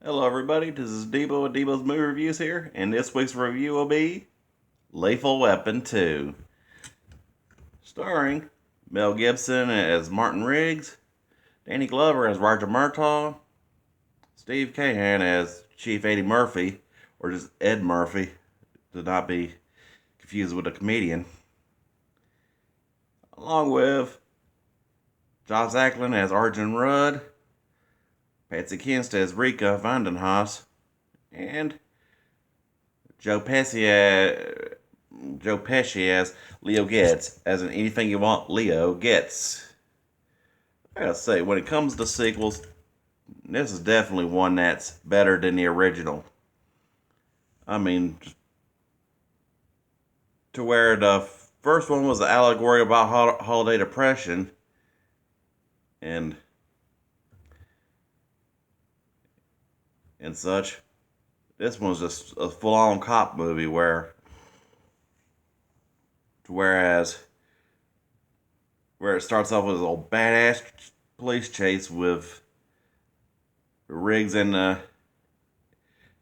Hello, everybody. This is Debo with Debo's Movie Reviews here, and this week's review will be Lethal Weapon 2, starring Mel Gibson as Martin Riggs, Danny Glover as Roger Murtaugh, Steve Cahan as Chief Eddie Murphy, or just Ed Murphy, to not be confused with a comedian, along with Josh Ackland as Arjun Rudd, Patsy Kinst as Rika Vandenhaas, and Joe Pesci Joe Pesci as Leo Getz, as in anything you want, Leo gets. I gotta say, when it comes to sequels, this is definitely one that's better than the original. I mean, to where the first one was an allegory about holiday depression, and and such. This one's just a full-on cop movie whereas where it starts off with a old badass police chase with Riggs and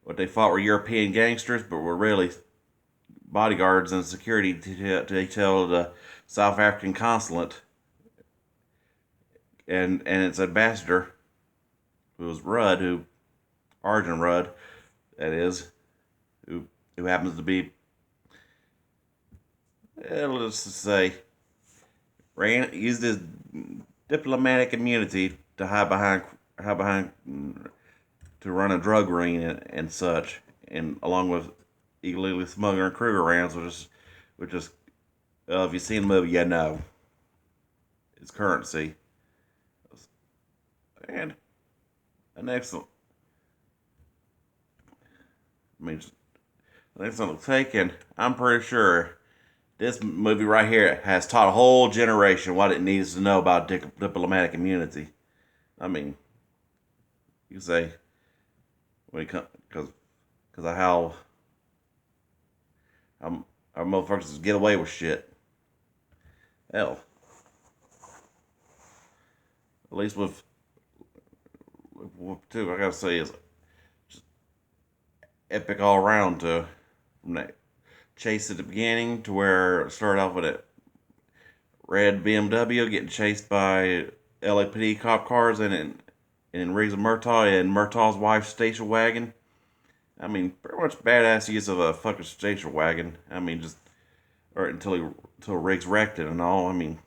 what they thought were European gangsters, but were really bodyguards and security detail the South African consulate and its ambassador, who was Rudd, who Arjun Rudd, that is, who happens to be, let's just say, used his diplomatic immunity to hide behind to run a drug ring and such, and along with illegally smuggling Kruger rounds, which is if you've seen the movie, you know it's currency, and an excellent. I mean, an excellent take, and I'm pretty sure this movie right here has taught a whole generation what it needs to know about diplomatic immunity. I mean, you say when it comes because of how motherfuckers get away with shit. Hell, at least with two, I gotta say is just epic all around. From that chase at the beginning to where it started off with a red BMW getting chased by LAPD cop cars and Riggs and Murtaugh's wife's station wagon. I mean, pretty much badass use of a fucking station wagon. I mean, just or until Riggs wrecked it and all. I mean,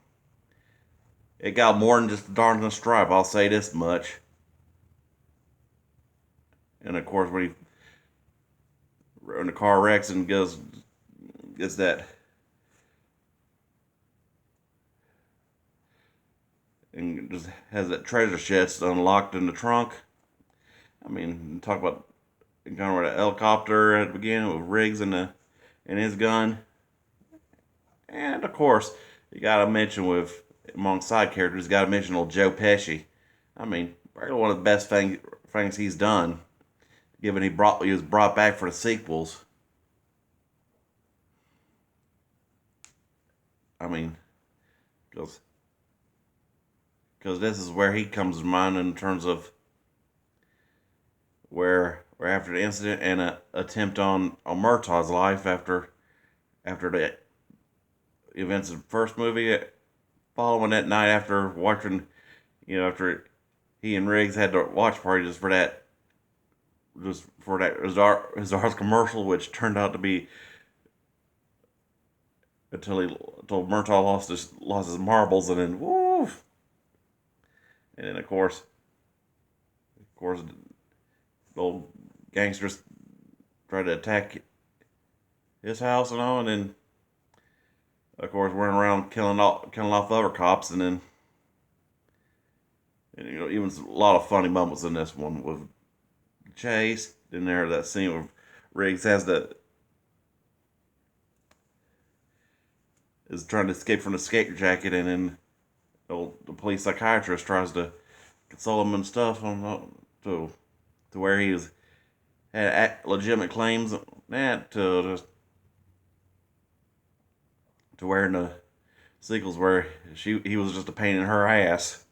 it got more than just a darn stripe. I'll say this much. And of course, when the car wrecks and gets that and just has that treasure chest unlocked in the trunk. I mean, talk about encountering a helicopter at the beginning with Riggs and his gun, and of course you got to mention with among side characters, you got to mention old Joe Pesci. I mean, probably one of the best things he's done, given he was brought back for the sequels. I mean, because this is where he comes to mind in terms of where after the incident and an attempt on Murtaugh's life after the events of the first movie, following that night after watching, after he and Riggs had the watch party just for that Azar's commercial, which turned out to be until Murtaugh lost his marbles, and then woo, and then of course the old gangsters tried to attack his house and all, and then of course running around killing off other cops, and even a lot of funny moments in this one with Chase. Then there that scene where Riggs is trying to escape from the skate jacket, and then the police psychiatrist tries to console him and stuff to where had legitimate claims that to where in the sequels where he was just a pain in her ass.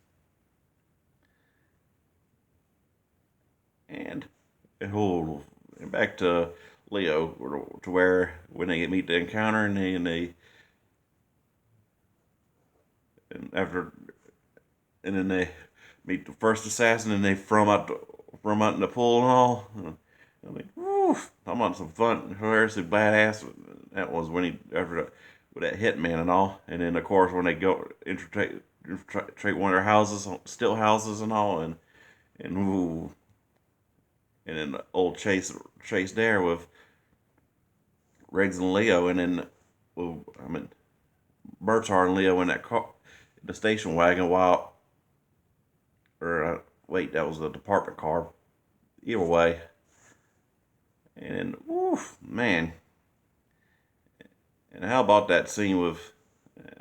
And oh, back to Leo, to where when they meet the encounter and after and then they meet the first assassin and they from out in the pool and all. I mean, whew, talking about some fun, hilariously badass. That was when he after with that hitman and all, and then of course when they go infiltrate one of their houses, still houses and all, and ooh, and then the old chase there with Riggs and Leo, and then well, I mean Bertar and Leo in that car, the station wagon, while or wait, that was the department car. Either way, and woof, man. And how about that scene with,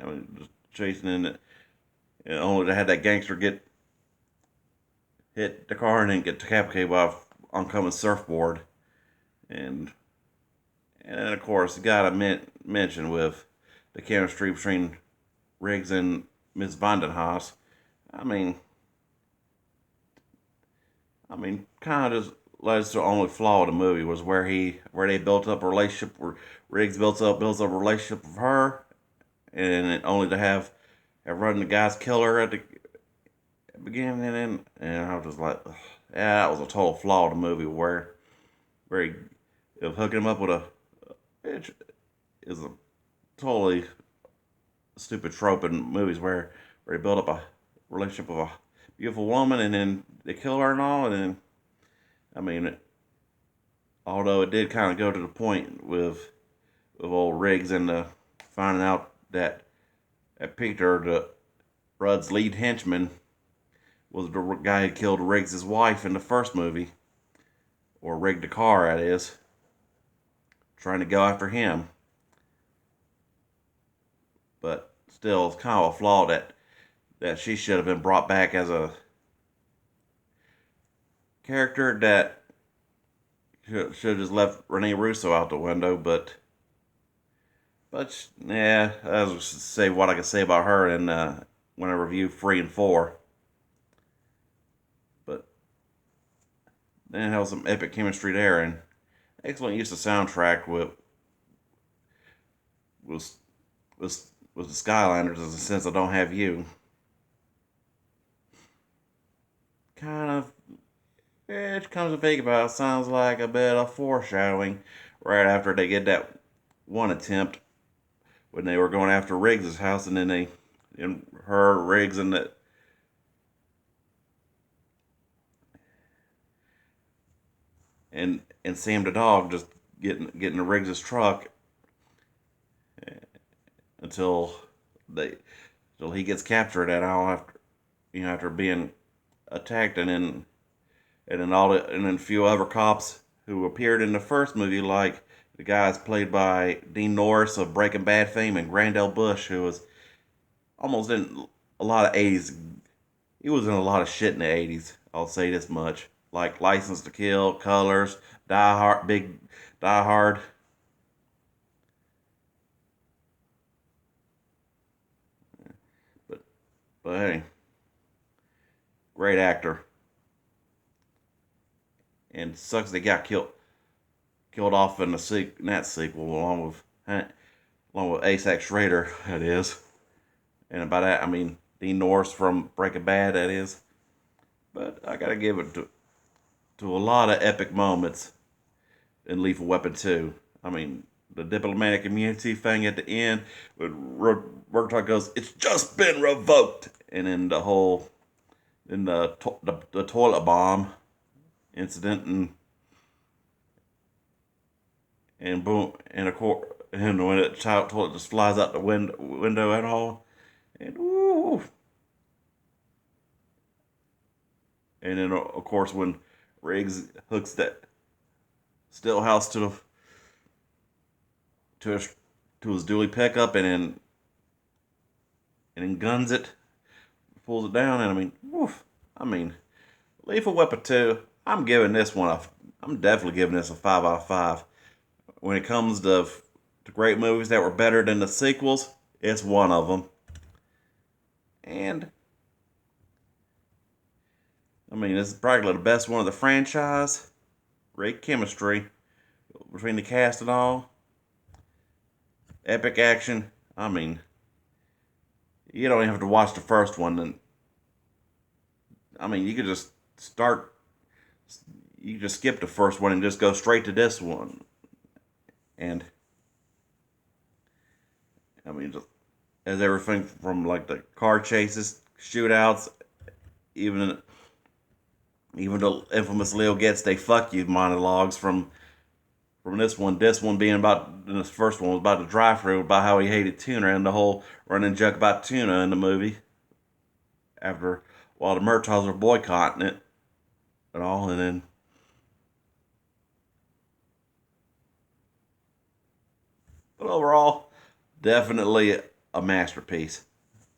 I mean, just chasing in it, and only to have that gangster get hit the car and then get decapitated by an oncoming surfboard, and and then of course, you gotta mention with the chemistry between Riggs and Miss Vandenhaas. I mean, kind of just that's the only flaw of the movie was where they built up a relationship where Riggs builds up a relationship with her, and only to have run the guy's killer at the beginning, and I was just like, ugh, yeah, that was a total flaw of the movie where he of hooking him up with a bitch is a totally stupid trope in movies where they build up a relationship with a beautiful woman and then they kill her and all, and then I mean, although it did kind of go to the point with old Riggs and finding out that Peter, the Rudd's lead henchman, was the guy who killed Riggs' wife in the first movie, or rigged the car, that is, trying to go after him. But still, it's kind of a flaw that she should have been brought back as a character that should have just left Rene Russo out the window. But yeah, I was just say what I could say about her in when I review 3 and 4. But then had some epic chemistry there and excellent use of soundtrack with was was the Skylanders in the sense I don't have you. Kind of, it comes to think about it, sounds like a bit of foreshadowing right after they get that one attempt when they were going after Riggs's house, and then and her Riggs and Sam the dog just getting to Riggs's truck until they until he gets captured at all after after being attacked, and then a few other cops who appeared in the first movie, like the guys played by Dean Norris of Breaking Bad fame and Grandel Bush, who was almost in a lot of '80s. He was in a lot of shit in the '80s. I'll say this much, like License to Kill, Colors, Die Hard. But hey, great actor, and sucks they got killed off in in that sequel along with Asac Schrader. That is. And by that, I mean Dean Norris from Breaking Bad, that is. But I gotta give it to a lot of epic moments in Lethal Weapon 2. I mean, the diplomatic immunity thing at the end, when Murtaugh goes, "It's just been revoked," and then the toilet bomb incident, and boom, and of course, and when the child toilet just flies out the window and all, and ooh, and then of course when Riggs hooks that stillhouse to his to his dually pickup and then guns it, pulls it down, and I mean, woof, I mean, Lethal Weapon 2. I'm definitely giving this a 5 out of 5. When it comes to great movies that were better than the sequels, it's one of them. And I mean, it's probably the best one of the franchise. great chemistry between the cast and all. Epic action. I mean, you don't even have to watch the first one. And I mean, you could just start. You just skip the first one and just go straight to this one. And I mean, just as everything from like the car chases, shootouts, even the infamous Leo gets they fuck you monologues from this one. This one being about this first one was about the drive-through, about how he hated tuna, and the whole running joke about tuna in the movie. After while the Murtaughs were boycotting it and all, and then but overall, definitely a masterpiece.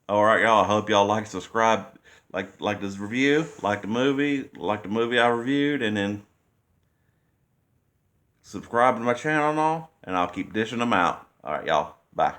All right, y'all. I hope y'all like, subscribe, like this review, like the movie I reviewed, and then subscribe to my channel and all, and I'll keep dishing them out. All right, y'all. Bye.